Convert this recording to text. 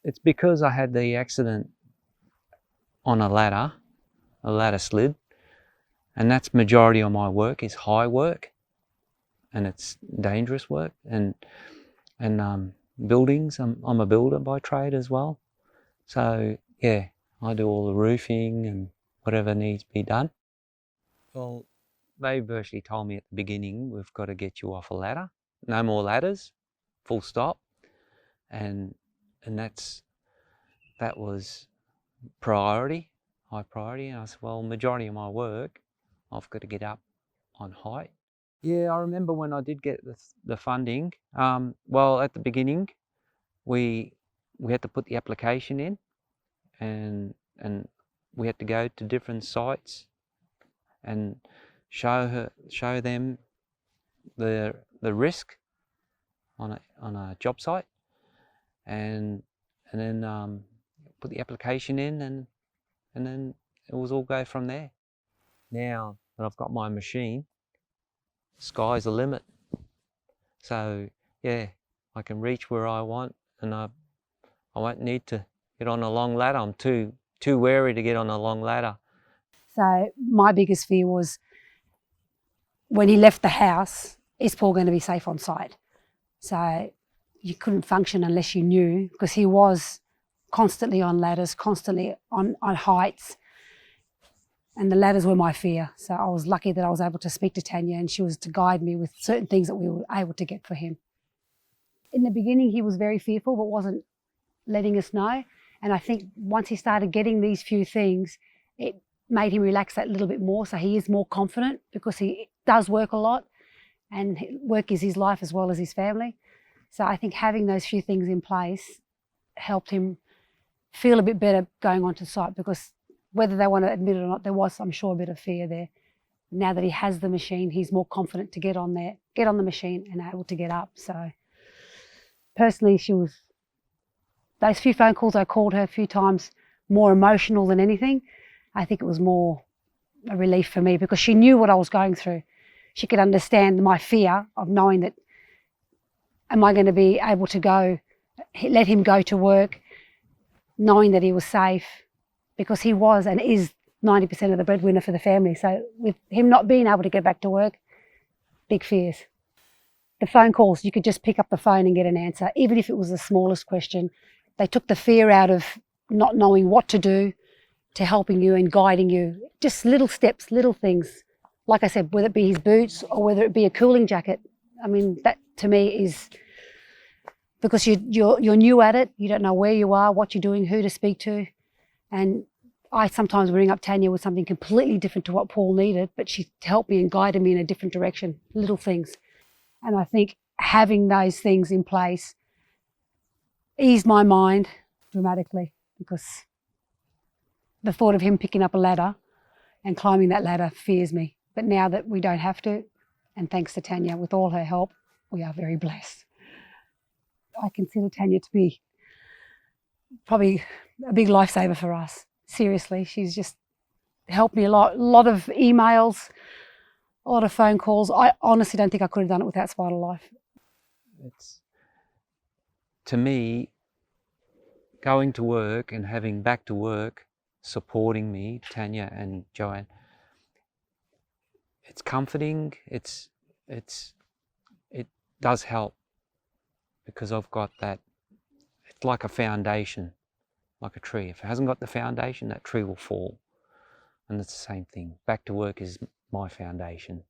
It's because I had the accident on a ladder slid, and that's majority of my work is high work, and it's dangerous work, and buildings. I'm a builder by trade as well, so yeah, I do all the roofing and whatever needs to be done. Well, they virtually told me at the beginning, we've got to get you off a ladder, no more ladders, full stop, and that was high priority, and I said, well, majority of my work, I've got to get up on height. Yeah, I remember when I did get the funding, well, at the beginning, we had to put the application in, and we had to go to different sites and show them the risk on a job site, and then put the application in, and then it was all go from there. Now that I've got my machine, sky's the limit. So yeah, I can reach where I want, and I won't need to get on a long ladder. I'm too wary to get on a long ladder. So my biggest fear was when he left the house, is Paul going to be safe on site? So you couldn't function unless you knew, because he was constantly on ladders, constantly on heights, and the ladders were my fear. So I was lucky that I was able to speak to Tanya, and she was to guide me with certain things that we were able to get for him. In the beginning, he was very fearful, but wasn't letting us know. And I think once he started getting these few things, it made him relax that little bit more. So he is more confident, because he does work a lot, and work is his life as well as his family. So I think having those few things in place helped him feel a bit better going onto site, because whether they want to admit it or not, there was, I'm sure, a bit of fear there. Now that he has the machine, he's more confident to get on the machine and able to get up. So personally, those few phone calls I called her a few times, more emotional than anything. I think it was more a relief for me, because she knew what I was going through. She could understand my fear of knowing that, am I going to be able to let him go to work, knowing that he was safe, because he was and is 90% of the breadwinner for the family. So with him not being able to get back to work, big fears. The phone calls, you could just pick up the phone and get an answer, even if it was the smallest question. They took the fear out of not knowing what to do, to helping you and guiding you. Just little steps, little things. Like I said, whether it be his boots or whether it be a cooling jacket. I mean, that to me is, because you're new at it, you don't know where you are, what you're doing, who to speak to. And I sometimes ring up Tanya with something completely different to what Paul needed, but she helped me and guided me in a different direction, little things. And I think having those things in place eased my mind dramatically, because the thought of him picking up a ladder and climbing that ladder fears me. But now that we don't have to, and thanks to Tanya, with all her help, we are very blessed. I consider Tanya to be probably a big lifesaver for us. Seriously, she's just helped me a lot of emails, a lot of phone calls. I honestly don't think I could have done it without Spinal Life. It's, to me, going to work and having back to work supporting me, Tanya and Joanne, it's comforting. It does help, because I've got that. It's like a foundation, like a tree. If it hasn't got the foundation, that tree will fall. And it's the same thing. Back to work is my foundation.